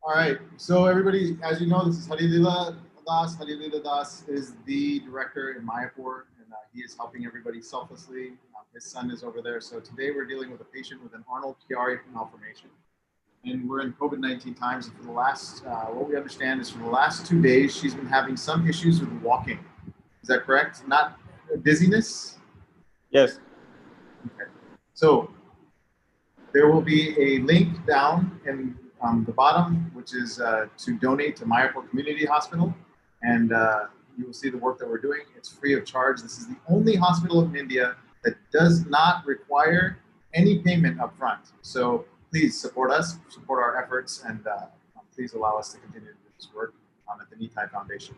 All right. So everybody, as you know, this is Harilila Das. Harilila Das is the director in Mayapur, and he is helping everybody selflessly. His son is over there. So today we're dealing with a patient with an Arnold Chiari malformation. And we're in COVID-19 times. And for the last, what we understand is for the last 2 days, she's been having some issues with walking. Is that correct? Not dizziness? Yes. Okay. So there will be a link down in the bottom, which is to donate to Mayapur Community Hospital. And you will see the work that we're doing. It's free of charge. This is the only hospital in India that does not require any payment up front. So please support us, support our efforts, and please allow us to continue to do this work at the KneeTie Foundation.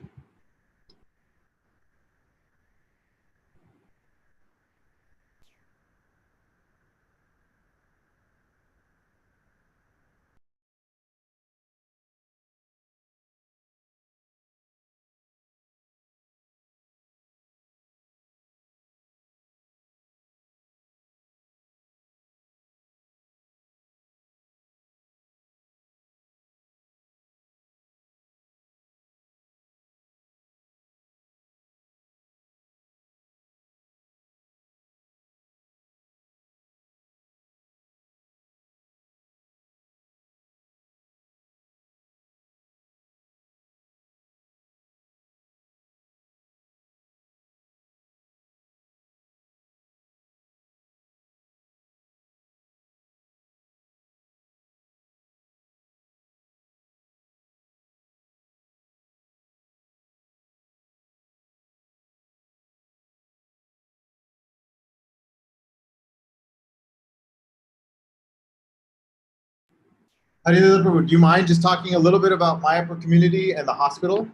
Do you mind just talking a little bit about Mayapur community and the hospital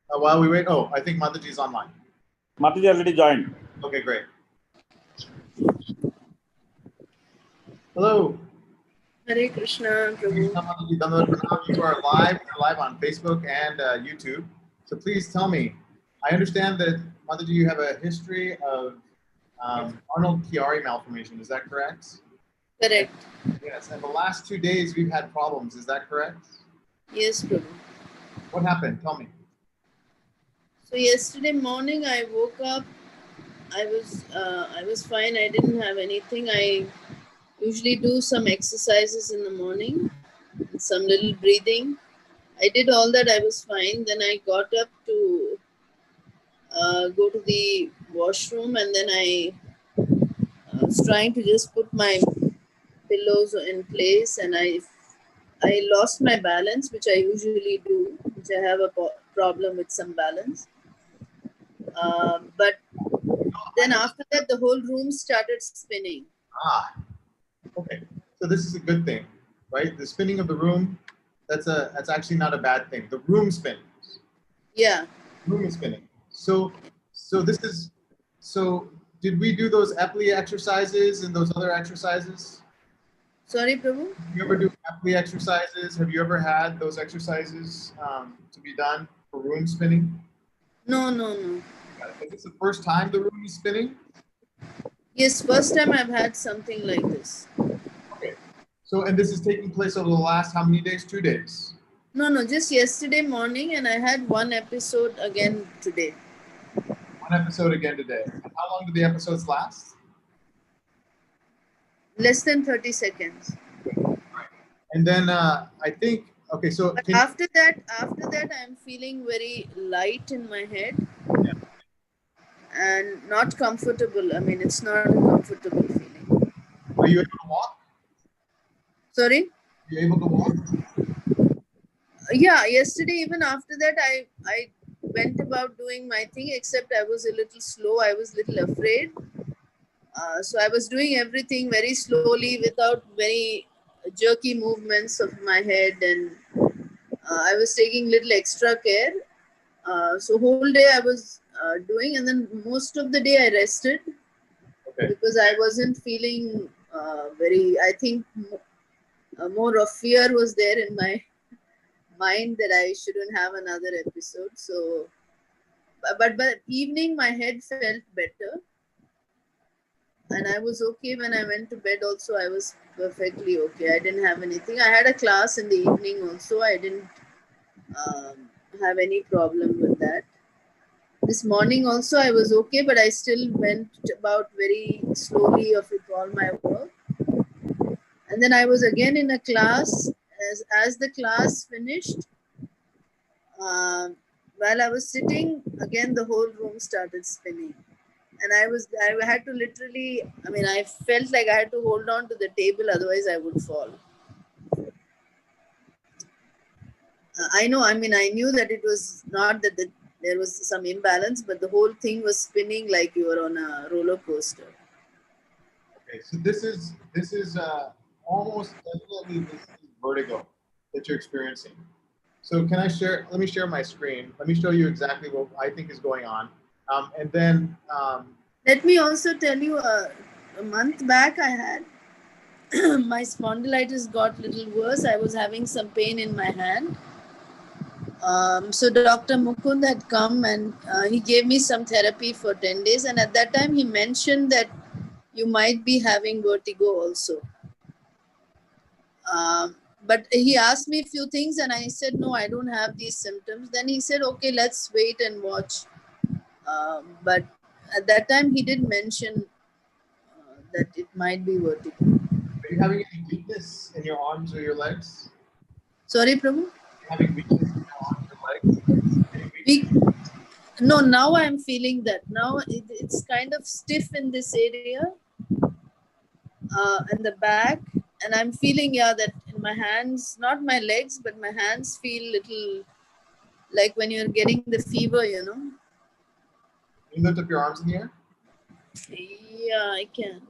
while we wait? Oh, I think Mataji is online. Mataji already joined. Okay, great. Hello. Hare Krishna, Prabhu. You are live. You're live on Facebook and YouTube. So please tell me. I understand that Mataji, you have a history of Arnold Chiari malformation. Is that correct? Correct. Yes. And the last 2 days we've had problems. Is that correct? Yes, Prabhu. What happened? Tell me. So yesterday morning I woke up. I was fine. I didn't have anything. I usually do some exercises in the morning, some little breathing. I did all that. I was fine. Then I got up to go to the washroom, and then I was trying to just put my pillows in place, and I lost my balance, which I usually do, which I have a problem with some balance. But then after that, the whole room started spinning. Ah, okay. So this is a good thing, right? The spinning of the room, that's actually not a bad thing. The room spins. Yeah. Room is spinning. So did we do those Epley exercises and those other exercises? Sorry, Prabhu? Did you ever do Epley exercises? Have you ever had those exercises to be done for room spinning? No. Is this the first time the room is spinning? Yes, first time I've had something like this. Okay. So, and this is taking place over the last how many days? 2 days? No, just yesterday morning, and I had one episode again today. One episode again today. And how long do the episodes last? Less than 30 seconds. Right. And then I think, okay, so but after that I'm feeling very light in my head. Yeah. And not comfortable. I mean, it's not a comfortable feeling. Are you able to walk? Sorry? Are you able to walk? Yeah, yesterday even after that I went about doing my thing, except I was a little slow. I was a little afraid. So I was doing everything very slowly without very jerky movements of my head, and I was taking little extra care. So whole day I was doing, and then most of the day I rested. Okay. Because I wasn't feeling I think more of fear was there in my mind that I shouldn't have another episode. So, but by evening my head felt better. And I was okay when I went to bed also. I was perfectly okay. I didn't have anything. I had a class in the evening also. I didn't have any problem with that. This morning also I was okay, but I still went about very slowly of with all my work. And then I was again in a class. As the class finished, while I was sitting, again the whole room started spinning. And I had to literally, I mean, I felt like I had to hold on to the table, otherwise I would fall. I know, I mean, I knew that it was not that there was some imbalance, but the whole thing was spinning like you were on a roller coaster. Okay, so this is almost definitely this is vertigo that you're experiencing. So can I share? Let me share my screen. Let me show you exactly what I think is going on, and then. Let me also tell you, a month back I had my spondylitis got a little worse. I was having some pain in my hand. So Dr. Mukund had come and he gave me some therapy for 10 days. And at that time, he mentioned that you might be having vertigo also. But he asked me a few things and I said, no, I don't have these symptoms. Then he said, okay, let's wait and watch. But at that time, he did mention that it might be vertigo. Are you having any weakness in your arms or your legs? Sorry, Prabhu? Having weakness in your arms or legs? Any weakness? No, now I'm feeling that. Now it's kind of stiff in this area and the back. And I'm feeling, yeah, that in my hands, not my legs, but my hands feel little like when you're getting the fever, you know. Can you lift up your arms in the air? Yeah, I can.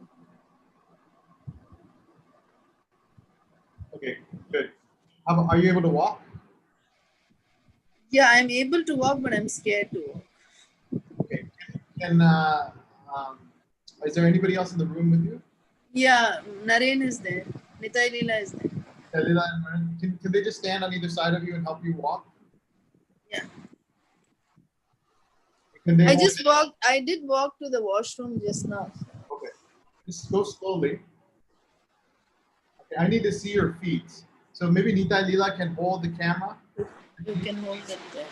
Okay, good. Are you able to walk? Yeah, I'm able to walk, but I'm scared to walk. Okay. Is there anybody else in the room with you? Yeah, Naren is there. Nitai Leela is there. Kalila and Marin? Can they just stand on either side of you and help you walk? Yeah. Can they I hold- just walked. I did walk to the washroom just now. Okay. Just go slowly. Okay, I need to see your feet. So maybe Nita Lila can hold the camera. You can hold it there.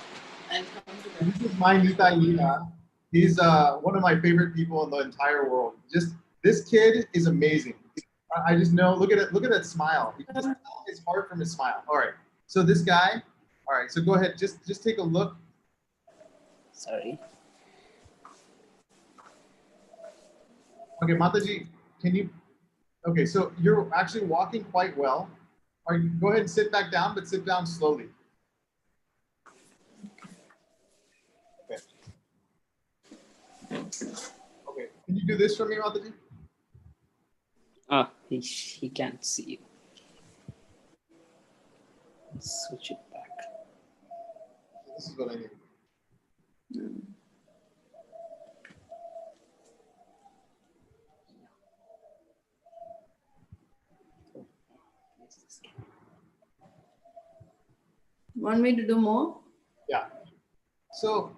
I'll come to that. This is my Nita Lila. He's one of my favorite people in the entire world. Just this kid is amazing. I just know. Look at it. Look at that smile. You can just tell his heart from his smile. All right. So this guy. All right. So go ahead. Just take a look. Sorry. Okay, Mataji, can you? Okay, so you're actually walking quite well. All right, go ahead and sit back down, but sit down slowly. Okay. Okay. Can you do this for me, Mataji? He can't see you. Switch it back. This is what I need. Want me to do more? Yeah. So.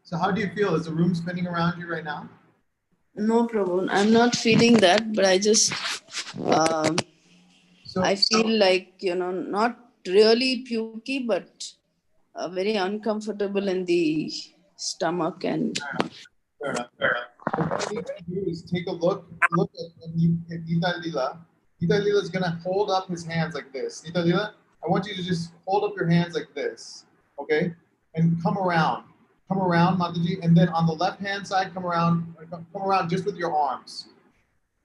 So how do you feel? Is the room spinning around you right now? No problem. I'm not feeling that, but I just, I feel like, you know, not really pukey, but very uncomfortable in the stomach and. Fair enough. What you need to do is take a look at Nita Lila. Nita Lila is gonna hold up his hands like this. Nita Lila, I want you to just hold up your hands like this, okay? And come around, Mataji, and then on the left-hand side, come around just with your arms,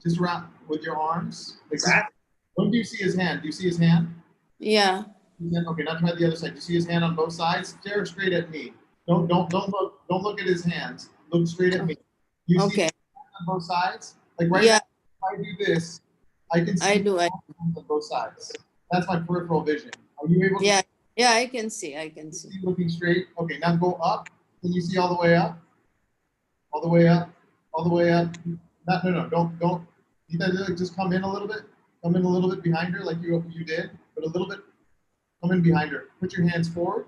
just around with your arms. Like that. When do you see his hand? Do you see his hand? Yeah. Okay, now try the other side. Do you see his hand on both sides? Stare straight at me. Don't look at his hands. Look straight at me. You see his hand on both sides? Like right now, if I do this, I can see his hands on both sides. That's my peripheral vision. Are you able to Yeah, I can see. see looking straight? Okay, now go up. Can you see all the way up? All the way up. All the way up. No, don't. You guys just come in a little bit. Come in a little bit behind her like you did, but a little bit. Come in behind her. Put your hands forward.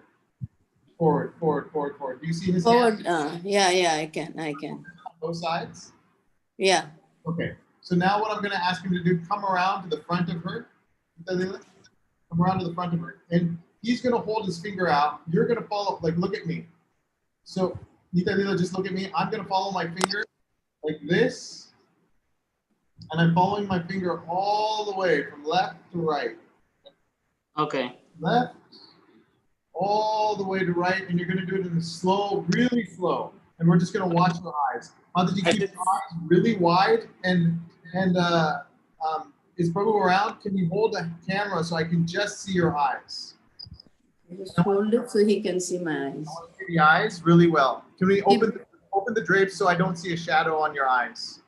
Forward, forward, forward, forward. Do you see his Forward. hand Yeah, I can. on both sides? Yeah. Okay. So now what I'm going to ask him to do, come around to the front of her. Come around to the front of her. And he's going to hold his finger out. You're going to follow, like, look at me. So, Nita, just look at me. I'm going to follow my finger like this. And I'm following my finger all the way from left to right. Okay. Left, all the way to right. And you're going to do it in a slow, really slow. And we're just going to watch your eyes. How did you keep your eyes really wide? And is Prabhu around? Can you hold the camera so I can just see your eyes? Just hold it so he can see my eyes. I want to see the eyes really well. Can we open the drapes so I don't see a shadow on your eyes?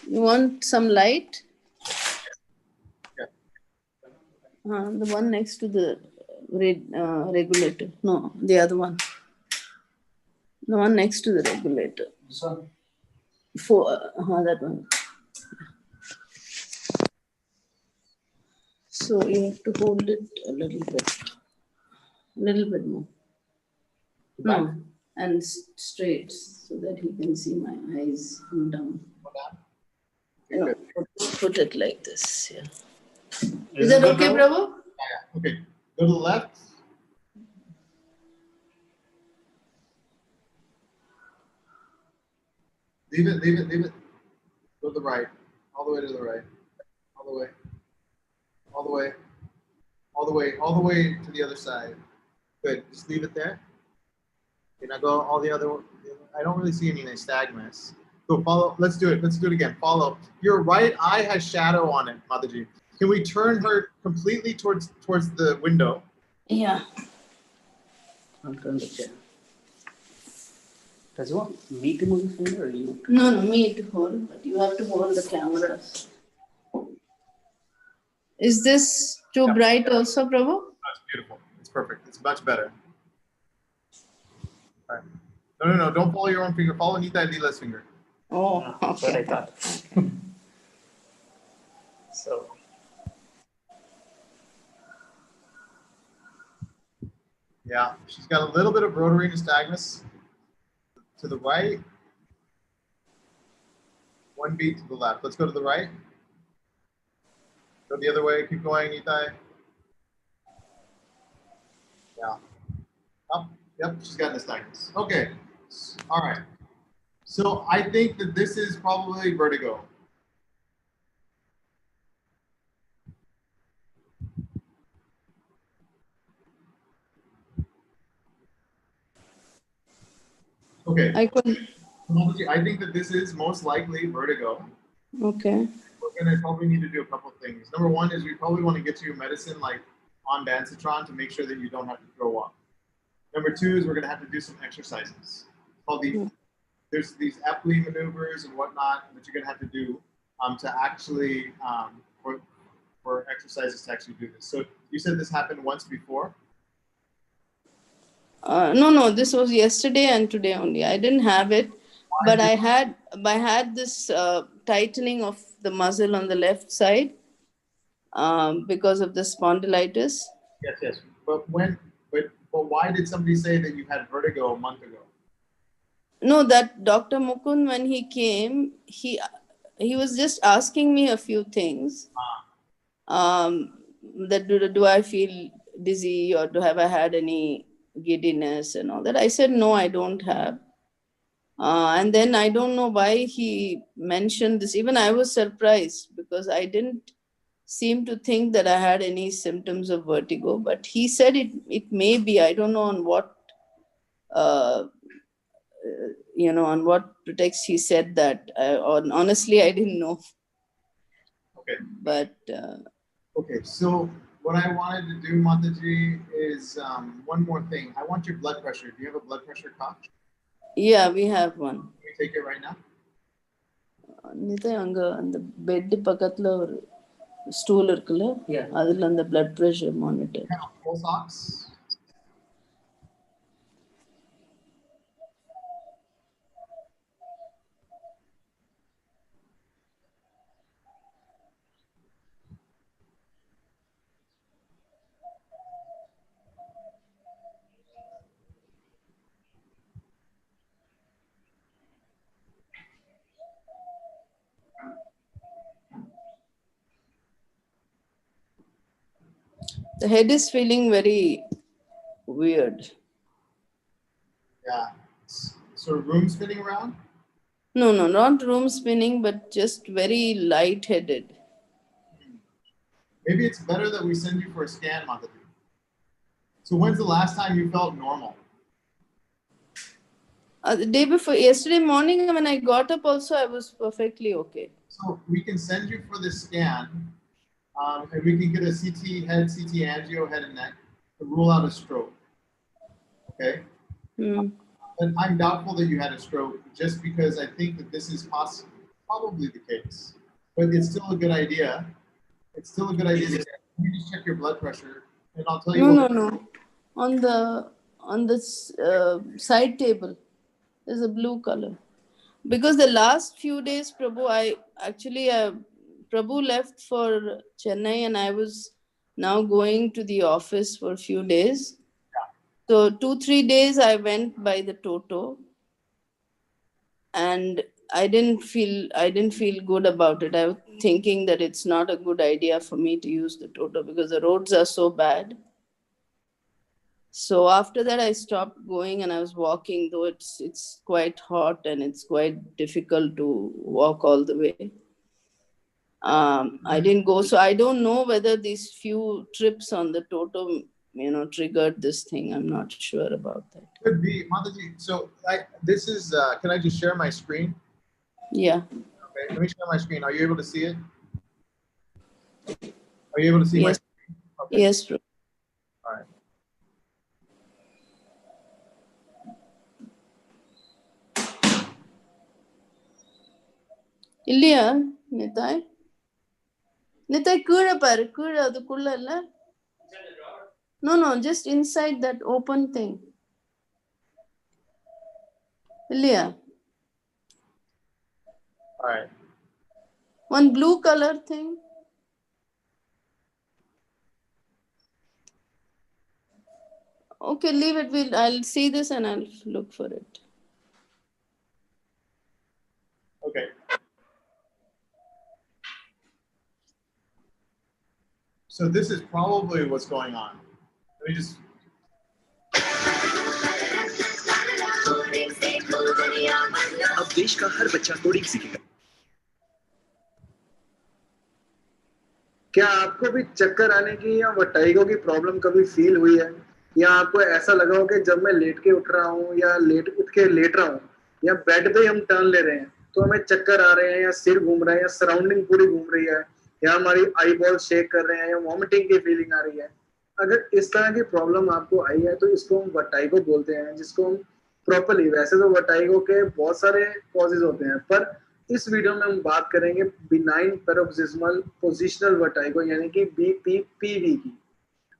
You want some light? Yeah. The one next to the regulator. No, the other one. The one next to the regulator. This one? That one. So you have to hold it a little bit more. No, and straight so that he can see my eyes down. No, put it like this. Yeah. Is that okay, Prabhu? Yeah. Okay. Go to the left. Leave it. Go to the right. All the way to the right. All the way. All the way. All the way. All the way to the other side. Good. Just leave it there. Okay, now go all the other. I don't really see any nystagmus. Go follow. Let's do it. Let's do it again. Follow. Your right eye has shadow on it, Mataji. Can we turn her completely towards the window? Yeah. I'll turn the chair. Does you want me to move the finger or you? No, me to hold, but you have to hold the camera. Is this too bright also, Prabhu? That's beautiful. It's perfect. It's much better. All right. No. Don't follow your own finger. Follow Nita and Leela's finger. Oh, That's what I okay. thought. Okay. So, Yeah, she's got a little bit of rotary nystagmus to the right. One beat to the left. Let's go to the right. Go the other way. Keep going, Nita. Yeah. Up. Yep, she's got nystagmus. Okay. All right. So I think that this is probably vertigo. Okay. I think that this is most likely vertigo. Okay. We're going to probably need to do a couple of things. Number one is we probably want to get you medicine like on Dancitron to make sure that you don't have to throw up. Number two is we're going to have to do some exercises. There's these Epley maneuvers and whatnot that you're going to have to do to actually, for exercises to actually do this. So you said this happened once before? No, this was yesterday and today only. I didn't have it, but I had this tightening of the muscle on the left side because of the spondylitis. Yes. But why did somebody say that you had vertigo a month ago? No, that Dr. Mukund, when he came, he was just asking me a few things. That do I feel dizzy or have I had any giddiness and all that? I said, no, I don't have. And then I don't know why he mentioned this. Even I was surprised because I didn't seem to think that I had any symptoms of vertigo, but he said it may be. I don't know on what, on what pretext he said that. Honestly, I didn't know. Okay. But. Okay, so what I wanted to do, Mataji, is one more thing. I want your blood pressure. Do you have a blood pressure cuff? Yeah, we have one. Can we take it right now? அந்த bed பக்கத்துல ஒரு stool இருக்குல்ல, அதுல அந்த blood pressure monitor. Full socks. The head is feeling very weird. Yeah. So room spinning around? No, not room spinning, but just very lightheaded. Maybe it's better that we send you for a scan, Mataji. So when's the last time you felt normal? The day before, yesterday morning when I got up also, I was perfectly okay. So we can send you for the scan, and we can get a CT head, CT angio, head and neck to rule out a stroke. Okay? But I'm doubtful that you had a stroke just because I think that this is probably the case. But it's still a good idea. It's still a good idea to you just check your blood pressure, and I'll tell you. No. On the side table, there's a blue color. Because the last few days, Prabhu, Prabhu left for Chennai and I was now going to the office for a few days. So 2-3 days I went by the Toto, and I didn't feel good about it. I was thinking that it's not a good idea for me to use the Toto because the roads are so bad. So after that, I stopped going and I was walking, though it's quite hot and it's quite difficult to walk all the way. I didn't go, so I don't know whether these few trips on the Toto, triggered this thing. I'm not sure about that. Could be, Mataji. So this is. Can I just share my screen? Yeah. Okay, let me share my screen. Are you able to see it? Are you able to see my screen? Okay. Yes, bro. All right. இல்லையா நிதாய் கீழே பாரு கீழே அதுக்குள்ள இல்ல no just inside that open thing இல்லையா All right. one blue color thing okay leave it I'll see this and I'll look for it Okay. So this is probably what's going on. Let me just. अब देश का हर बच्चा coding सीखेगा। क्या आपको भी चक्कर आने की या वर्टाइगो की प्रॉब्लम कभी फील हुई है, या आपको ऐसा लगा हो कि जब मैं लेट के उठ रहा हूँ या उठ के लेट रहा हूँ या बेड पे हम टर्न ले रहे हैं तो हमें चक्कर आ रहे हैं या सिर घूम रहा है या सराउंडिंग पूरी घूम रही है या हमारी आई बॉल शेक कर रहे हैं या वॉमिटिंग की फीलिंग आ रही है? अगर इस तरह की प्रॉब्लम आपको आई है तो इसको हम वर्टाइगो बोलते हैं, जिसको हम प्रॉपरली, वैसे तो वर्टाइगो के बहुत सारे कॉजेज होते हैं, पर इस वीडियो में हम बात करेंगे बिनाइन पैरोक्सिस्मल पोजिशनल वर्टाइगो यानी कि BPPV की।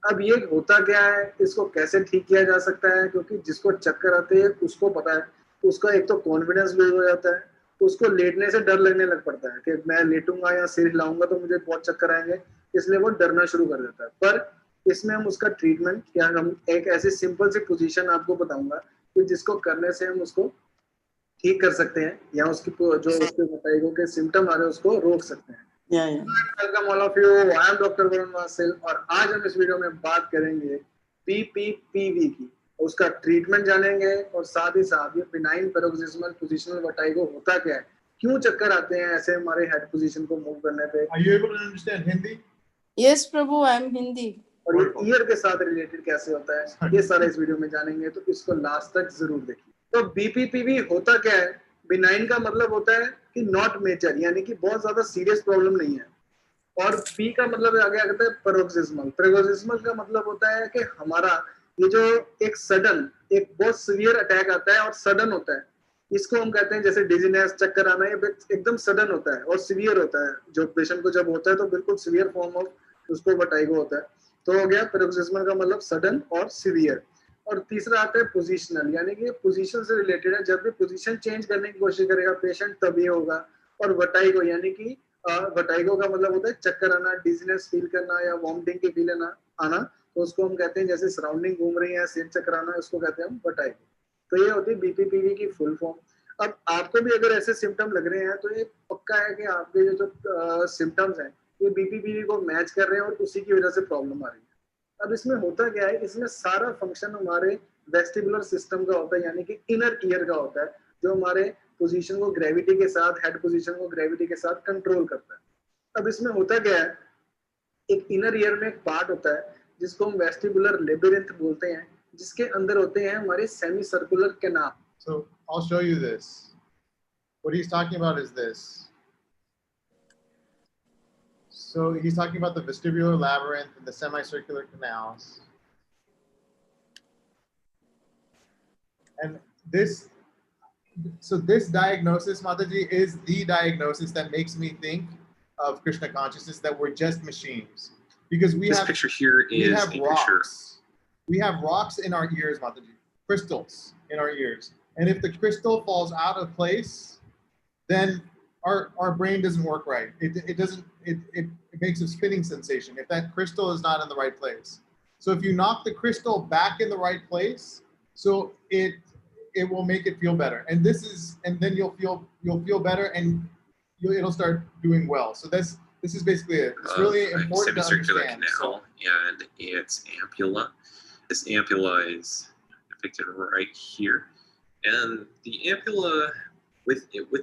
अब ये होता क्या है, इसको कैसे ठीक किया जा सकता है, क्योंकि जिसको चक्कर आते हैं उसको पता है, उसका एक तो कॉन्फिडेंस लूज हो जाता है, उसको लेटने से डर लगने लग पड़ता है कि मैं लेटूंगा या सिर हिलाऊंगा तो मुझे बहुत चक्कर आएंगे, इसलिए वो डरना शुरू कर देता है। पर इसमें हम उसका ट्रीटमेंट क्या, हम एक ऐसी सिंपल सी पोजीशन आपको बताऊंगा कि जिसको करने से हम उसको ठीक कर सकते हैं या उसकी जो उसके वर्टाइगो के सिम्टम आ रहे हैं उसको रोक सकते हैं। Welcome all of you, I am doctor Varun Vasil और आज हम इस वीडियो में बात करेंगे BPPV की, उसका ट्रीटमेंट जानेंगे और साथ ही साथ ये बिनाइन पैरोक्सिस्मल पोजिशनल वर्टाइगो होता क्या है, क्यों चक्कर आते हैं ऐसे हमारे हेड पोजीशन को मूव करने पे। Are you able to understand Hindi? Yes Prabhu, I am Hindi. और ये ईयर के साथ रिलेटेड कैसे होता है ये सारा इस वीडियो में जानेंगे, तो इसको लास्ट तक जरूर देखिए। तो BPPV होता क्या है? बिनाइन का मतलब होता है कि नॉट मेजर, यानी कि बहुत ज्यादा सीरियस प्रॉब्लम नहीं है, और P का मतलब आगे आता है पैरोक्सिस्मल। पैरोक्सिस्मल का मतलब होता है कि हमारा ये जो एक सडन, एक बहुत सीवियर अटैक आता है और सडन होता है, इसको हम कहते हैं जैसे डिजीनेस, चक्कर आना, ये एकदम सडन होता है और सीवियर होता है। जो पेशेंट को जब होता है तो बिल्कुल सीवियर फॉर्म ऑफ उसको वर्टाइगो होता है। तो हो गया पैरोक्सिस्मल का मतलब सडन और सीवियर। और तीसरा आता है पोजीशनल, यानी कि पोजीशन से रिलेटेड है, जब भी पोजीशन चेंज करने की कोशिश करेगा पेशेंट तभी होगा। और वर्टाइगो यानी कि वर्टाइगो का मतलब होता है चक्कर आना, डिजीनेस फील करना या वॉमिटिंग की फील आना, तो उसको हम कहते हैं जैसे सराउंडिंग घूम रही है, सिर चक्कर आना, उसको कहते हैं हम वर्टाइगो। तो ये होती है BPPV की फुल फॉर्म। अब आपको भी अगर ऐसे सिम्टम लग रहे हैं तो ये पक्का है कि आपके जो सिम्टम्स हैं ये BPPV को मैच कर रहे हैं और उसी की वजह से प्रॉब्लम आ रही है। अब इसमें होता क्या है, इसमें सारा फंक्शन हमारे वेस्टिबुलर सिस्टम का होता है, यानी कि इनर ईयर का होता है, जो हमारे पोजीशन को ग्रेविटी के साथ, हेड पोजीशन को ग्रेविटी के साथ कंट्रोल करता है। अब इसमें होता क्या है, एक इनर ईयर में एक पार्ट होता है जिसको हम वेस्टिबुलर लेबिरिंथ बोलते हैं, जिसके अंदर होते हैं हमारे semi circular canal. So I'll show you this. What he's talking about is this. So he's talking about the vestibular labyrinth and the semicircular canals. And this diagnosis, Mataji, is the diagnosis that makes me think of Krishna consciousness, that we're just machines. Because this picture here is a picture. We have rocks in our ears, Mataji, crystals in our ears. And if the crystal falls out of place, then our brain doesn't work right. It makes a spinning sensation if that crystal is not in the right place. So if you knock the crystal back in the right place, so it will make it feel better. And then you'll feel better, and it'll start doing well. So this is basically it. It's really important to semicircular understand. canal and its ampulla. This ampulla is depicted right here, and the ampulla,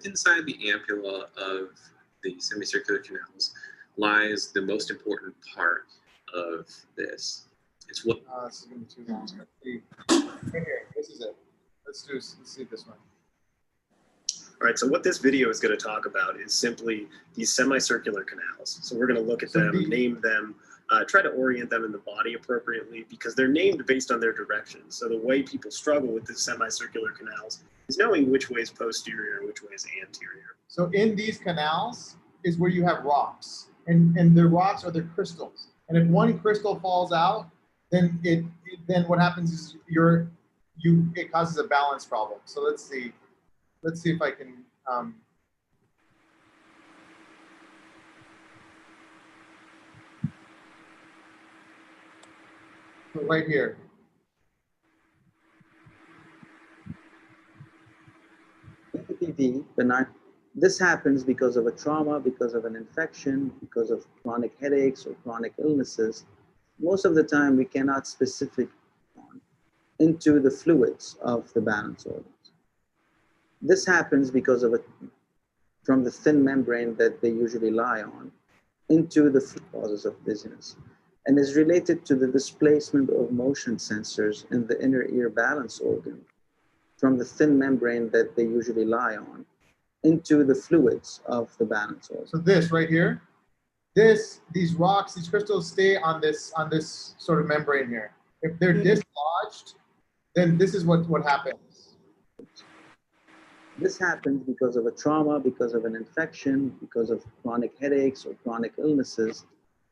inside the ampulla of the semicircular canals lies the most important part of this. It's what. This is going to be too long. Right here. This is it. Let's see this one. All right, so what this video is going to talk about is simply these semicircular canals. So we're going to look at them, name them, try to orient them in the body appropriately, because they're named based on their direction. So the way people struggle with the semicircular canals is knowing which way is posterior and which way is anterior. So in these canals is where you have rocks, and the rocks are the crystals. And if one crystal falls out, then then what happens is it causes a balance problem. So let's see if I can. Right here. BPPV, benign. This happens because of a trauma, because of an infection, because of chronic headaches or chronic illnesses. Most of the time, we cannot specify into the fluids of the balance organs. This happens because of from the thin membrane that they usually lie on into the causes of dizziness, and is related to the displacement of motion sensors in the inner ear balance organ from the thin membrane that they usually lie on into the fluids of the balance organ. So this right here, these rocks, these crystals stay on this sort of membrane here. If they're dislodged, then this is what happens. This happens because of a trauma, because of an infection, because of chronic headaches or chronic illnesses.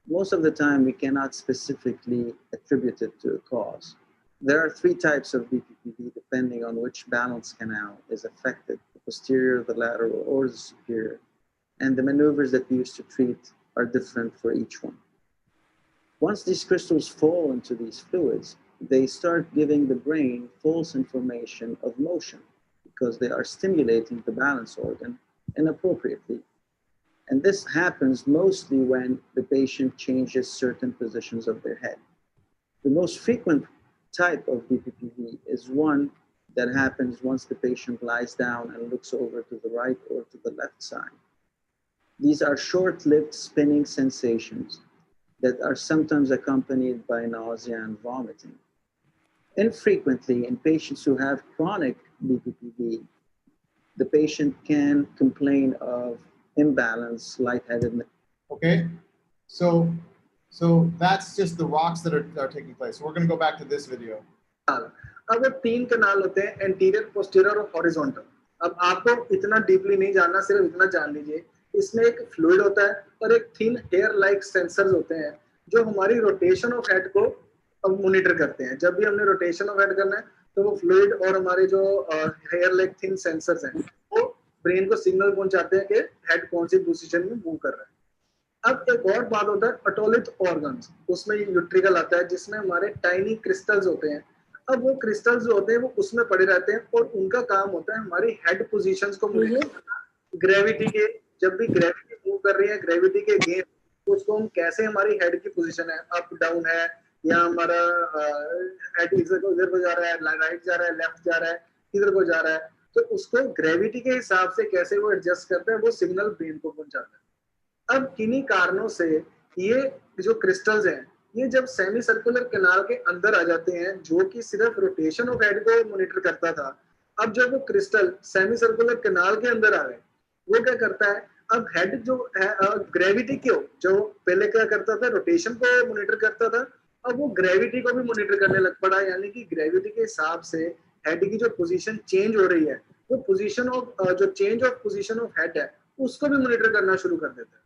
Most of the time, we cannot specifically attribute it to a cause. There are three types of BPPV depending on which balance canal is affected, the posterior, the lateral, or the superior. And the maneuvers that we use to treat are different for each one. Once these crystals fall into these fluids, they start giving the brain false information of motion because they are stimulating the balance organ inappropriately. And this happens mostly when the patient changes certain positions of their head. The most frequent type of BPPV is one that happens once the patient lies down and looks over to the right or to the left side. These are short-lived spinning sensations that are sometimes accompanied by nausea and vomiting. Infrequently, in patients who have chronic BPPV, the patient can complain of imbalance, lightheadedness. Okay, so that's just the rocks that are taking place. So we're going to go back to this video. अब तीन कनाल होते हैं, anterior, posterior और horizontal. अब आपको इतना deeply नहीं जानना, सिर्फ इतना जान लीजिए, इसमें एक फ्लूइड होता है और एक थिन हेयर लाइक सेंसर्स होते हैं जो हमारी रोटेशन ऑफ हेड को मॉनिटर करते हैं. जब भी हमने रोटेशन ऑफ हेड करना है तो वो फ्लूइड और हमारे जो हेयर लाइक थिन सेंसर्स हैं वो ब्रेन को सिग्नल पहुंचाते हैं कि हेड कौन सी पोजीशन में मूव कर रहा है. अब एक और बात होता है अटोलिथ ऑर्गन्स, उसमें यूट्रिकल आता है जिसमें हमारे टाइनी क्रिस्टल्स होते हैं. अब वो क्रिस्टल्स जो होते हैं वो उसमें पड़े रहते हैं और उनका काम होता है हमारी हेड पोजीशंस को मॉनिटर करना. ग्रेविटी के जब भी ग्रेविटी मूव कर रही है, ग्रेविटी के अगेंस्ट उसको हम कैसे हमारी हेड की पोजीशन है, अप डाउन है या हमारा हेड इधर को जा रहा है, राइट जा रहा है, लेफ्ट जा रहा है, किधर को जा रहा है, तो उसको ग्रेविटी के हिसाब से कैसे वो एडजस्ट करता है, वो सिग्नल ब्रेन को पहुंचाता है। अब किन्हीं कारणों से ये जो क्रिस्टल्स हैं, ये जब सेमी सर्कुलर कैनाल के अंदर आ जाते हैं, जो कि सिर्फ रोटेशन ऑफ हेड को मॉनिटर करता था, अब जब वो क्रिस्टल सेमी सर्कुलर कैनाल के अंदर आ गए, वो क्या करता है, अब हेड जो है ग्रेविटी को, जो पहले क्या करता था, रोटेशन को मॉनिटर करता था, अब वो ग्रेविटी को भी मॉनिटर करने लग पड़ा। यानी कि ग्रेविटी के हिसाब से हेड की जो पोजीशन चेंज हो रही है, वो पोजीशन ऑफ जो change of position of head है, उसको भी मॉनिटर करना शुरू कर देता है,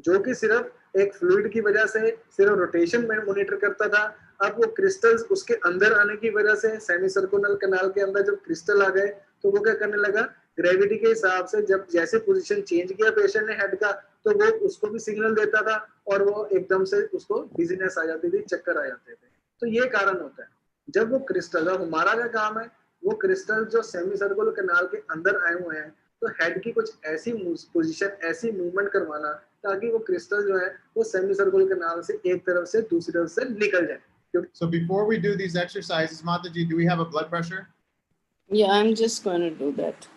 जो कि सिर्फ एक फ्लूइड की वजह से सिर्फ रोटेशन में मॉनिटर करता था। अब वो क्रिस्टल्स उसके अंदर आने की वजह से, सेमी सर्कुलर कैनाल के अंदर जब क्रिस्टल आ गए, तो वो क्या करने लगा, ग्रेविटी के हिसाब से जब जैसे पोजीशन चेंज किया पेशेंट ने हेड का, तो वो उसको भी सिग्नल देता था, और वो एकदम से उसको डिजीनेस आ जाती थी, चक्कर आ जाते थे। तो ये कारण होता है जब वो क्रिस्टल, अब हमारा क्या काम है, वो क्रिस्टल जो सेमी सर्कुलर कैनाल के अंदर आए हुए हैं, तो हेड की कुछ ऐसी पोजीशन, ऐसी मूवमेंट करवाना, ताकि वो क्रिस्टल जो है वो सेमी सर्कुलर कैनाल से एक तरफ से दूसरी तरफ से निकल जाए। So before we do these exercises, Mataji, do we have a blood pressure? Yeah, I'm just going to do that.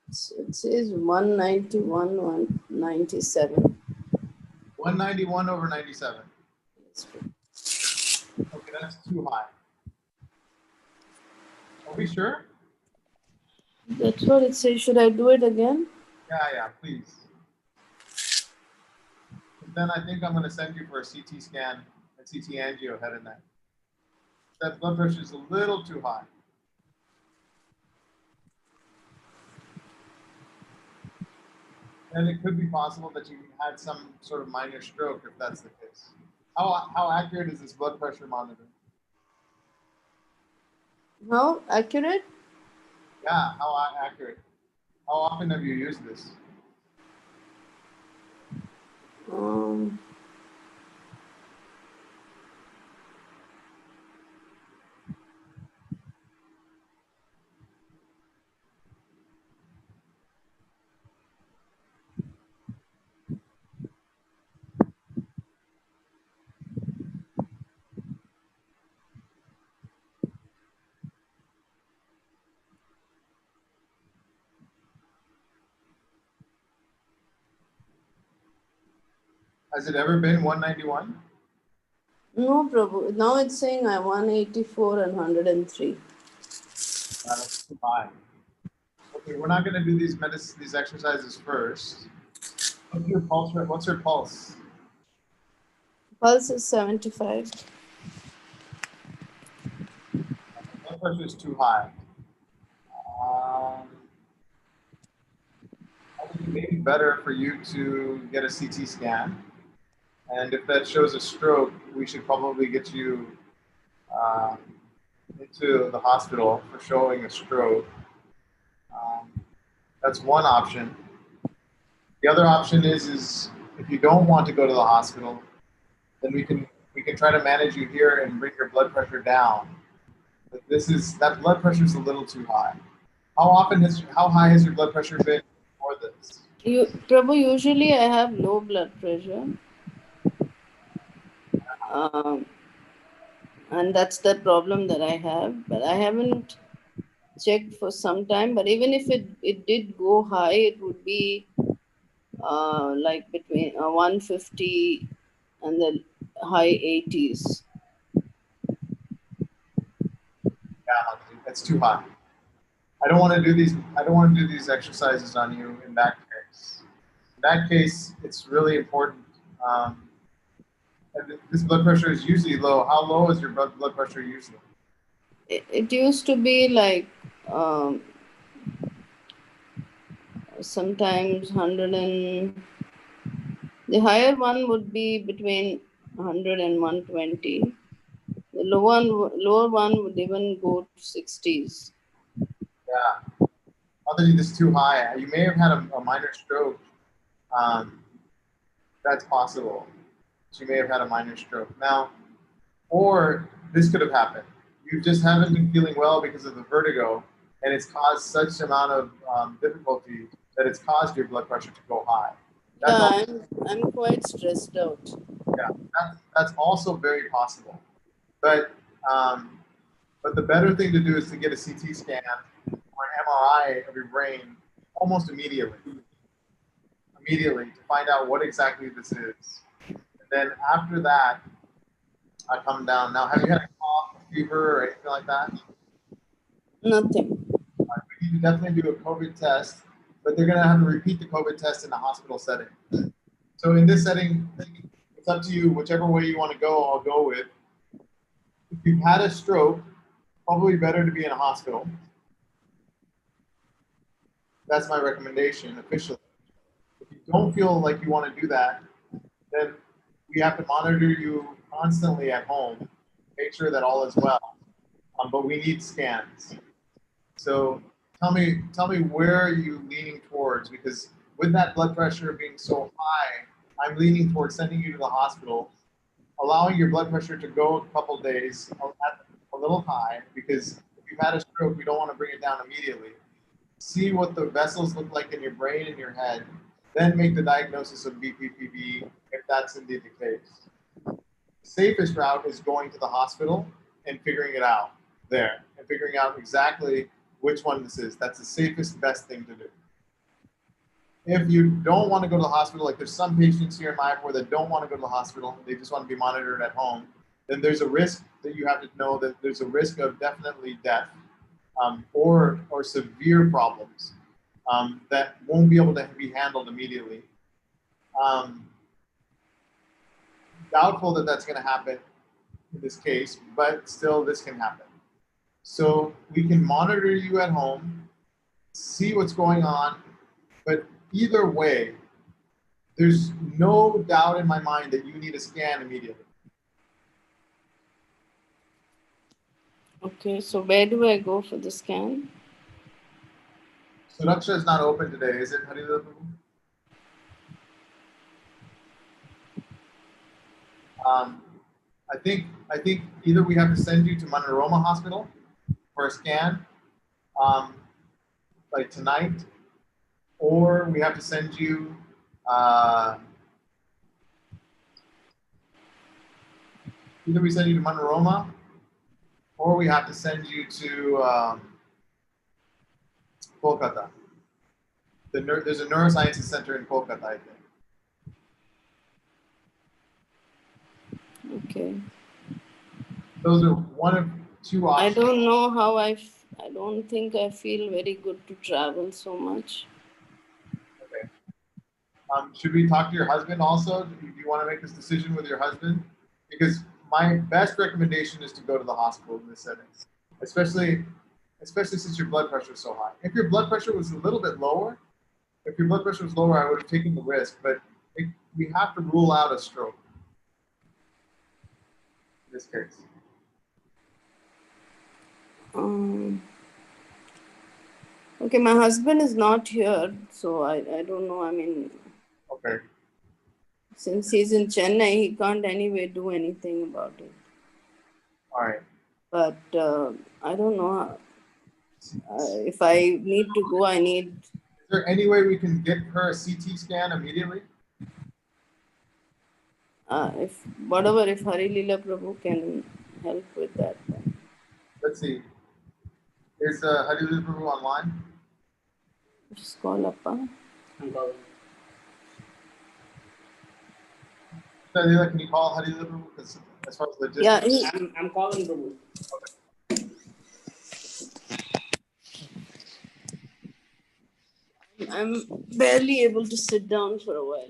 So it says 191, 197. 191 over 97. That's true. Okay, that's too high. Are we sure? That's what it says. Should I do it again? Yeah, please. And then I think I'm going to send you for a CT scan, a CT angio head and neck. That blood pressure is a little too high. And it could be possible that you had some sort of minor stroke if that's the case. How accurate is this blood pressure monitor? How accurate? Yeah, how accurate? How often have you used this? Has it ever been 191? No, Prabhu. Now it's saying I 184 and 103. That's too high. Okay, we're not going to do these exercises first. What's your pulse rate? What's your pulse? Pulse is 75. Blood pressure is too high. I think it may be better for you to get a CT scan. And if that shows a stroke, we should probably get you into the hospital for showing a stroke. That's one option. The other option is if you don't want to go to the hospital, then we can try to manage you here and bring your blood pressure down. But that blood pressure is a little too high. How high has your blood pressure been before this? Prabhu, usually I have low blood pressure. And that's the problem that I have. But I haven't checked for some time. But even if it did go high, it would be like between 150 and the high 80s. Yeah, that's too high. I don't want to do these. I don't want to do these exercises on you in that case. In that case, it's really important. And this blood pressure is usually low. How low is your blood pressure usually? It used to be like sometimes 100 and the higher one would be between 100 and 120. The lower one would even go to 60s. Yeah. Obviously, this is too high. You may have had a minor stroke. That's possible. She may have had a minor stroke. Now, or this could have happened. You just haven't been feeling well because of the vertigo, and it's caused such amount of difficulty that it's caused your blood pressure to go high. That's I'm quite stressed out. Yeah, that's also very possible. But the better thing to do is to get a CT scan or an MRI of your brain almost immediately to find out what exactly this is. And then after that, I come down. Now, have you had a cough, a fever, or anything like that? Nothing. We need to definitely do a COVID test, but they're going to have to repeat the COVID test in a hospital setting. So in this setting, it's up to you. Whichever way you want to go, I'll go with. If you've had a stroke, probably better to be in a hospital. That's my recommendation officially. If you don't feel like you want to do that, then we have to monitor you constantly at home, make sure that all is well. But we need scans. So tell me where are you leaning towards? Because with that blood pressure being so high, I'm leaning towards sending you to the hospital, allowing your blood pressure to go a couple days a little high, because if you've had a stroke, we don't want to bring it down immediately. See what the vessels look like in your brain and your head, then make the diagnosis of BPPV if that's indeed the case. The safest route is going to the hospital and figuring it out there and figuring out exactly which one this is. That's the safest, best thing to do. If you don't want to go to the hospital, like there's some patients here in Mayapur that don't want to go to the hospital, they just want to be monitored at home, then there's a risk that you have to know that there's a risk of definitely death or severe problems that won't be able to be handled immediately. Doubtful that that's going to happen in this case, but still this can happen. So we can monitor you at home, see what's going on, but either way, there's no doubt in my mind that you need a scan immediately. Okay, so where do I go for the scan? Suraksha is not open today, is it, Haridha? I think either we have to send you to Manorama Hospital for a scan, like tonight, or we have to send you either we send you to Manorama, or we have to send you to Kolkata. There's a neurosciences center in Kolkata, I think. Okay. Those are one of two options. I don't know how I don't think I feel very good to travel so much. Okay. Should we talk to your husband also? Do you want to make this decision with your husband? Because my best recommendation is to go to the hospital in this setting, especially since your blood pressure is so high. If your blood pressure was a little bit lower, I would have taken the risk, but we have to rule out a stroke in this case. Okay, my husband is not here, so I don't know. I mean, okay. Since he's in Chennai, he can't anyway do anything about it. All right. But I don't know. If I need to go, I need. Is there any way we can get her a CT scan immediately? If Hari Leela Prabhu can help with that. Then. Let's see. Is Hari Leela Prabhu online? Just call Appa. I'm calling. Can you call Hari Leela Prabhu? Because as far as logistics. Yeah, I'm calling Prabhu. Okay. I'm barely able to sit down for a while.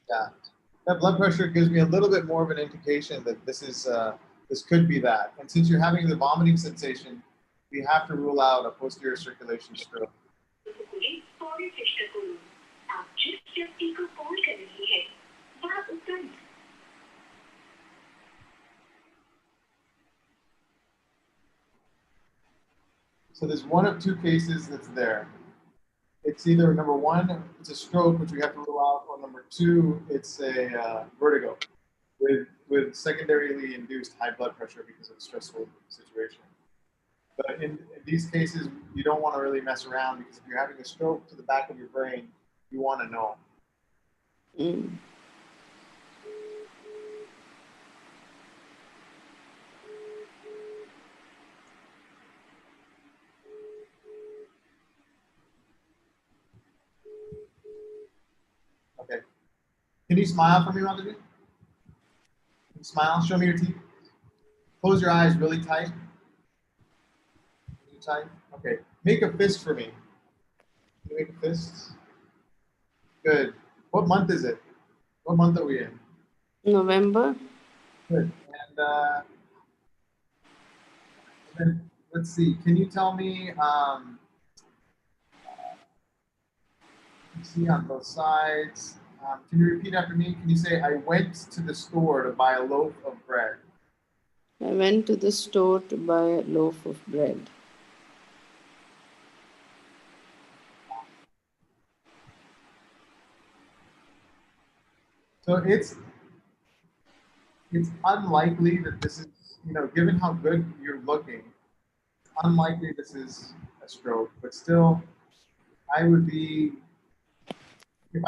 Yeah, that blood pressure gives me a little bit more of an indication that this could be that. And since you're having the vomiting sensation, we have to rule out a posterior circulation stroke. So there's one of two cases that's there. It's either number one, it's a stroke, which we have to rule out, or number two, it's a vertigo with secondarily induced high blood pressure because of a stressful situation. But in these cases, you don't want to really mess around because if you're having a stroke to the back of your brain, you want to know. Mm. Okay. Can you smile for me, Madhavi? Smile, show me your teeth. Close your eyes really tight. Really tight. Okay. Make a fist for me. Can you make a fist? Good. What month is it? What month are we in? November. Good. And then let's see. Can you tell me? You see on both sides. Can you repeat after me? Can you say, I went to the store to buy a loaf of bread? I went to the store to buy a loaf of bread. So it's unlikely that this is, given how good you're looking, unlikely this is a stroke, but still, I would be, if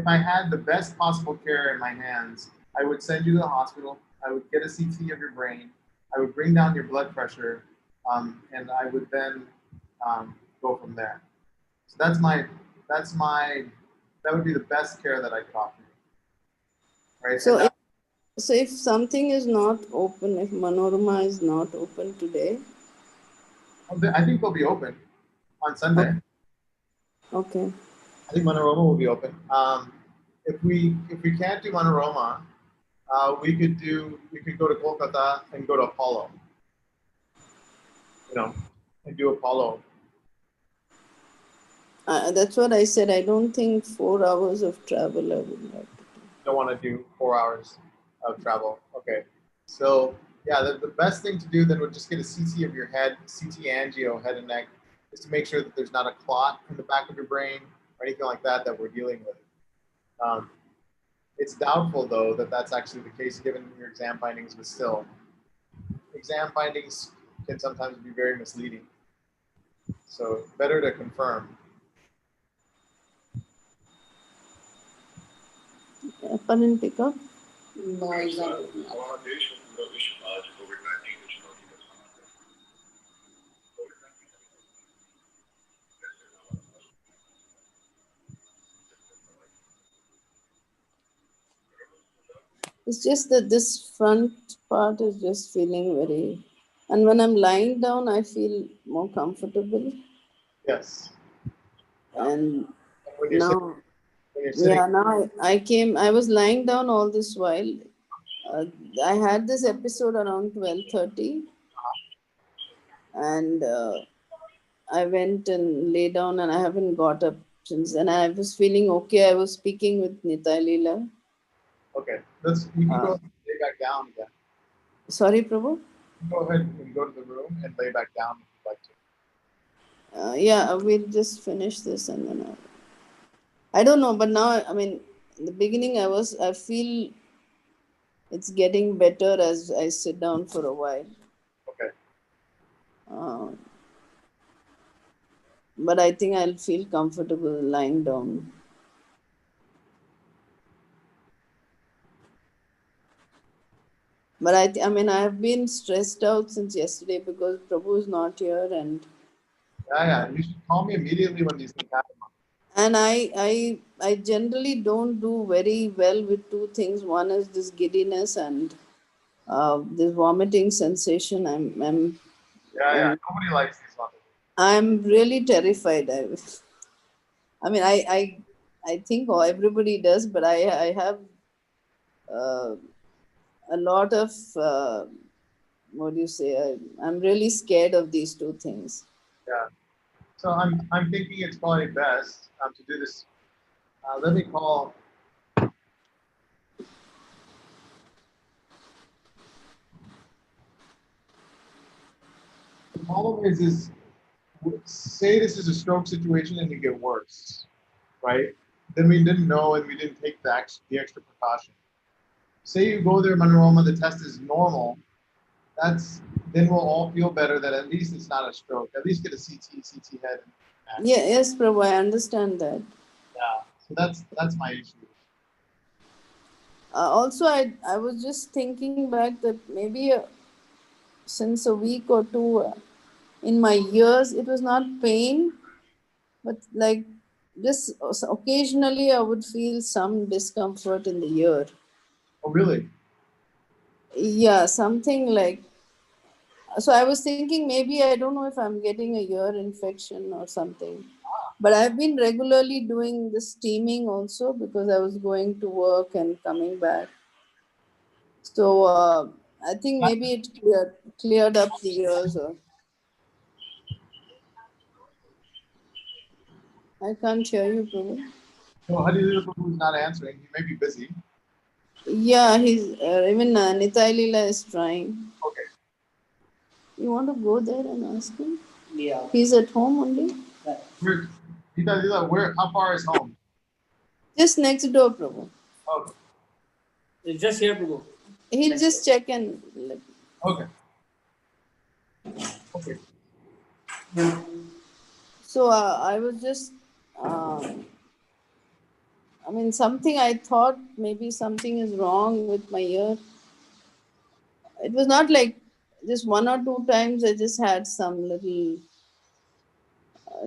I had the best possible care in my hands, I would send you to the hospital. I would get a CT of your brain. I would bring down your blood pressure, and I would then go from there. So that would be the best care that I could offer you. Right? So if something is not open, if Manorama is not open today, I think they'll be open on Sunday. okay. I think Manorama will be open. If we can't do Manorama, we could go to Kolkata and go to Apollo. And do Apollo. That's what I said. I don't think 4 hours of travel I would like to do. Don't want to do 4 hours of travel. Okay. So yeah, the best thing to do then would just get a CT of your head, CT angio, head and neck, just to make sure that there's not a clot in the back of your brain or anything like that we're dealing with. It's doubtful though that that's actually the case given your exam findings, but still, exam findings can sometimes be very misleading. So better to confirm. Apparent pickup? No exam. It's just that this front part is just feeling very, and when I'm lying down, I feel more comfortable. Yes. And when you're now, sitting, now I was lying down all this while. I had this episode around 12:30, and I went and lay down, and I haven't got up since. And I was feeling okay. I was speaking with KneeTie Leela. Okay, you can go and lay back down again. Sorry, Prabhu? Go ahead and go to the room and lay back down if you'd like to. Yeah, we'll just finish this and then I don't know, but now, I mean, in the beginning I feel it's getting better as I sit down for a while. Okay. But I think I'll feel comfortable lying down. But I mean, I have been stressed out since yesterday because Prabhu is not here, and Yeah. You should call me immediately when these things happen. and I generally don't do very well with two things. One is this giddiness and this vomiting sensation. Nobody likes these ones. I'm really terrified. I mean, I think everybody does, but I have a lot of what do you say? I'm really scared of these two things. Yeah. So I'm thinking it's probably best to do this. Let me call. The problem is say this is a stroke situation and you get worse, right? Then we didn't know and we didn't take the extra precaution. Say you go there, Manorama, the test is normal. Then we'll all feel better that at least it's not a stroke. At least get a CT head. Yeah, yes, Prabhu, I understand that. Yeah, so that's my issue. Also, I was just thinking back that maybe since a week or two in my ears, it was not pain, but like just occasionally I would feel some discomfort in the ear. Oh, really? Yeah, something like. So I was thinking maybe I don't know if I'm getting a ear infection or something. But I've been regularly doing the steaming also because I was going to work and coming back. So I think maybe it cleared up the ears. Or I can't hear you, Prabhu. So how do you do who's not answering? He may be busy. Yeah, he's even Nitai Leela is trying. Okay. You want to go there and ask him? Yeah. He's at home only? How far is home? Just next door, Prabhu. Okay. It's just here, Prabhu. He'll just check and let. Okay. Okay. So I was just, I mean, something I thought maybe something is wrong with my ear. It was not like just one or two times I just had some little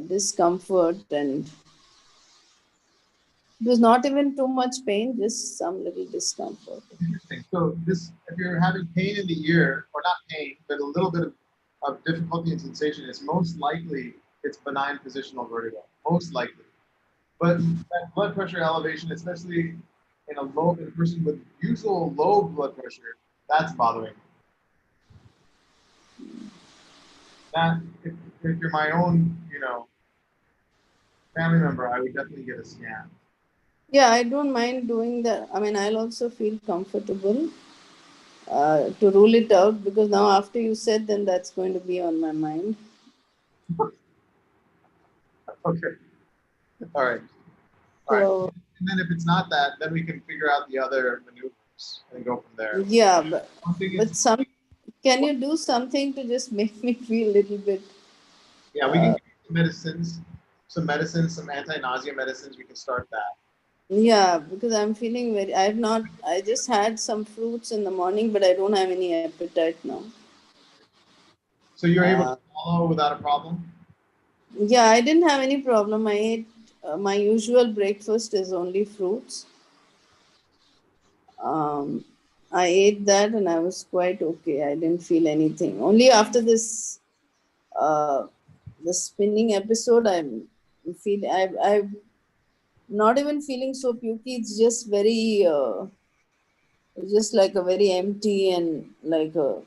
discomfort, and it was not even too much pain, just some little discomfort. Interesting. So if you're having pain in the ear, or not pain, but a little bit of difficulty in sensation, it's most likely it's benign positional vertigo. Most likely. But that blood pressure elevation, especially in a person with usual low blood pressure, that's bothering me. That if you're my own, family member, I would definitely get a scan. Yeah, I don't mind doing that. I mean, I'll also feel comfortable to rule it out, because now after you said, then that's going to be on my mind. Okay. All right. So, and then if it's not that, then we can figure out the other maneuvers and go from there. Yeah, but can you do something to just make me feel a little bit? Yeah, we can give you some medicines, some anti-nausea medicines. We can start that. Yeah, because I'm feeling I just had some fruits in the morning, but I don't have any appetite now. So you're able to swallow without a problem? Yeah, I didn't have any problem. I ate my usual breakfast is only fruits. I ate that and I was quite okay. I didn't feel anything. Only after this the spinning episode, I'm not even feeling so pukey. It's just very just like a very empty and like a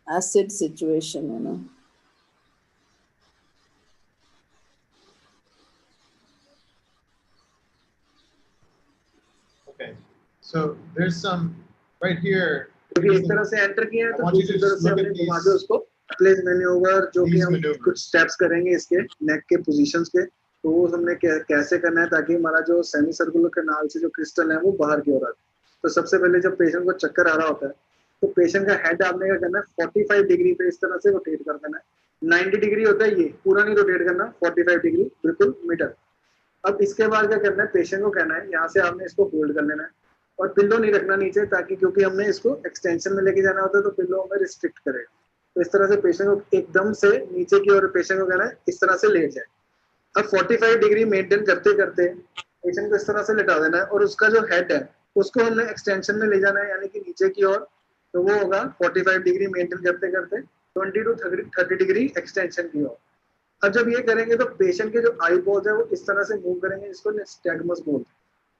acid situation. Okay, so there's some right here. क्योंकि एक तरह से enter किया है I तो want you to दूसरी तरह just से look हमने at घुमा के उसको प्लेस मैन्यूवर जो कि these हम maneuvers. कुछ स्टेप्स करेंगे इसके नेक के पोजीशंस के, तो वो हमने कैसे करना है ताकि हमारा जो सेमी सर्कुलर कैनाल से जो क्रिस्टल है वो बाहर की ओर आए। तो सबसे पहले जब पेशेंट को चक्कर आ रहा होता है तो पेशेंट का हेड आपने क्या करना है 45 डिग्री पे इस तरह से रोटेट कर देना है। 90 डिग्री होता है ये, पूरा नहीं रोटेट करना, 45 डिग्री बिल्कुल मीटर। अब इसके बाद क्या करना है, पेशेंट को कहना है यहाँ से आपने इसको होल्ड कर लेना है और पिल्लो नहीं रखना नीचे, ताकि क्योंकि हमने इसको एक्सटेंशन में लेके जाना होता है तो पिल्लो हमें रिस्ट्रिक्ट करेगा। तो इस तरह से पेशेंट को एकदम से नीचे की ओर पेशेंट को कहना है इस तरह से लेट जाए। अब 45 डिग्री मेंटेन करते करते पेशेंट को इस तरह से लेटा देना है और उसका जो हेड है उसको हमने एक्सटेंशन में ले जाना है, यानी कि नीचे की ओर। तो वो होगा 45 डिग्री मेंटेन करते करते 20 to 30 डिग्री एक्सटेंशन की ओर। अब जब ये करेंगे तो पेशेंट के जो आई पोज है वो इस तरह से मूव करेंगे, इसको निस्टैग्मस बोलते हैं।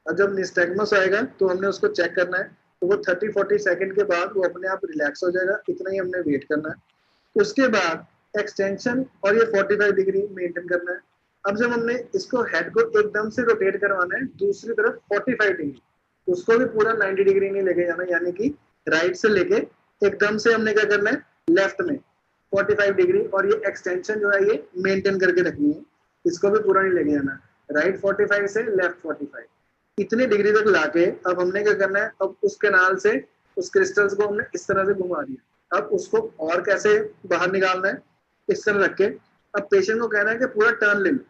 और जब निस्टैग्मस आएगा तो हमने उसको चेक करना है, तो वो 30-40 सेकंड के बाद वो अपने आप रिलैक्स हो जाएगा, इतना ही हमने वेट करना है। उसके बाद एक्सटेंशन और ये 45 डिग्री मेंटेन करना है। अब जब हमने इसको हेड को एकदम से रोटेट करवाना है दूसरी तरफ 45 डिग्री, उसको भी पूरा 90 डिग्री नहीं लेके जाना, यानी कि राइट से लेके एकदम से हमने क्या करना है लेफ्ट में 45 डिग्री, और ये एक्सटेंशन जो है ये मेंटेन करके रखनी है, इसको भी पूरा नहीं लेके जाना, राइट 45 से लेफ्ट 45, इतनी डिग्री तक लाके अब हमने क्या करना है, अब उस कैनाल से उस क्रिस्टल्स को हमने इस तरह से घुमा दिया। अब उसको और कैसे बाहर निकालना है, इस तरह रख के अब पेशेंट को कहना है कि पूरा टर्न ले लो,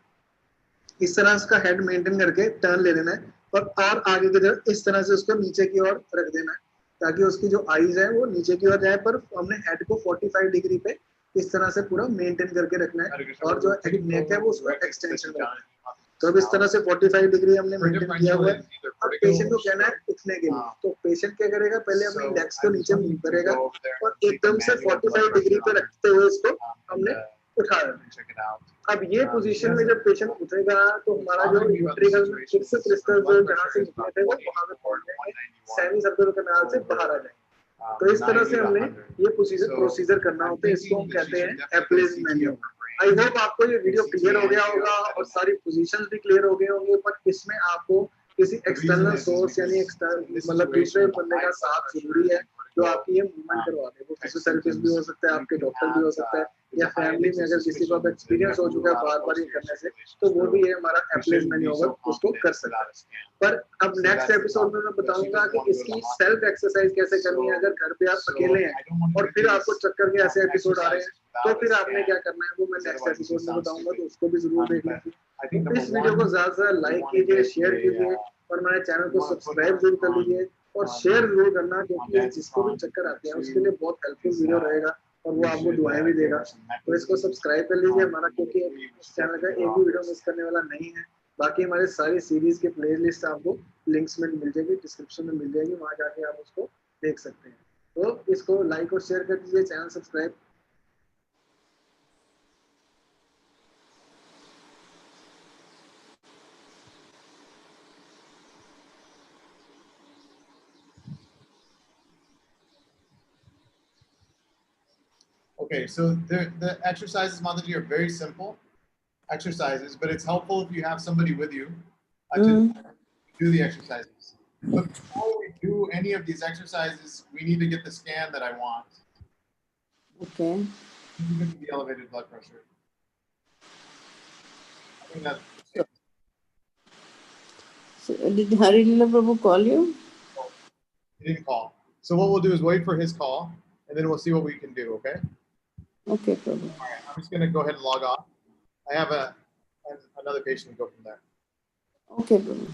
इस तरह उसका हेड मेंटेन करके टर्न ले लेना है, और आगे की तरफ इस तरह से उसको नीचे की ओर रख देना है, ताकि उसकी जो आईज है वो नीचे की ओर जाए, पर हमने हेड को 45 डिग्री पे इस तरह से पूरा मेंटेन करके रखना है, और जो नेक है वो उसको एक्सटेंशन करना है। तो अब इस तरह से 45 डिग्री हमने मेंटेन किया हुआ है। अब पेशेंट को कहना है उठने के लिए, तो पेशेंट क्या करेगा, पहले अपने लेग्स को नीचे मूव करेगा और एकदम से 45 डिग्री पे रखते हुए इसको हमने उठा देना। अब ये पोजीशन में जब पेशेंट उठेगा तो हमारा जो वेंट्रिकल में फिर से क्रिस्टल जो जहाँ से निकले थे वो वहां पे पहुंच जाएंगे, सेमी सर्कुलर कैनाल से बाहर आ जाएंगे। तो इस तरह से हमने ये प्रोसीजर करना होता है, इसको हम कहते हैं एप्लेज मैन्यूवर। आई होप आपको ये वीडियो क्लियर हो गया होगा और सारी पोजीशंस भी क्लियर हो गए होंगे, पर इसमें आपको किसी एक्सटर्नल सोर्स यानी मतलब दूसरे बंदे का साथ जरूरी है जो आपकी ये मूवमेंट करवा दे। वो फिजियोथेरेपिस्ट भी हो सकता है, आपके डॉक्टर भी हो सकता है, या फैमिली में अगर किसी को अब एक्सपीरियंस हो चुका है बार बार ये करने से, तो वो भी ये हमारा एप्लेज मैन्यूवर उसको कर सकता है। पर अब नेक्स्ट एपिसोड में मैं बताऊंगा कि इसकी सेल्फ एक्सरसाइज कैसे करनी है अगर घर पे आप अकेले हैं और फिर आपको चक्कर के ऐसे एपिसोड आ रहे हैं, तो फिर आपने क्या करना है वो मैं नेक्स्ट एपिसोड में बताऊंगा, तो उसको भी जरूर देख लीजिए। इस वीडियो को ज्यादा से ज्यादा लाइक कीजिए, शेयर कीजिए, और हमारे चैनल को सब्सक्राइब जरूर कर लीजिए और शेयर जरूर करना, क्योंकि जिसको भी चक्कर आते हैं उसके लिए बहुत हेल्पफुल वीडियो रहेगा और वो आपको दुआएं भी देगा। तो इसको सब्सक्राइब कर लीजिए हमारा, क्योंकि इस चैनल का एक भी वीडियो मिस करने वाला नहीं है। बाकी हमारे सारी सीरीज की प्ले लिस्ट आपको लिंक्स में मिल जाएगी, डिस्क्रिप्शन में मिल जाएगी, वहां जाके आप उसको देख सकते हैं। तो इसको लाइक और शेयर कर दीजिए, channel subscribe. Okay, so the exercises, Mataji, are very simple exercises, but it's helpful if you have somebody with you to do the exercises. But before we do any of these exercises, we need to get the scan that I want. Okay. The elevated blood pressure. I think that's... So did Hari Lila Prabhu call you? He didn't call. So what we'll do is wait for his call, and then we'll see what we can do, okay? Okay, Prabhu. All right, I'm just going to go ahead and log off. I have another patient to go from there. Okay, Prabhu.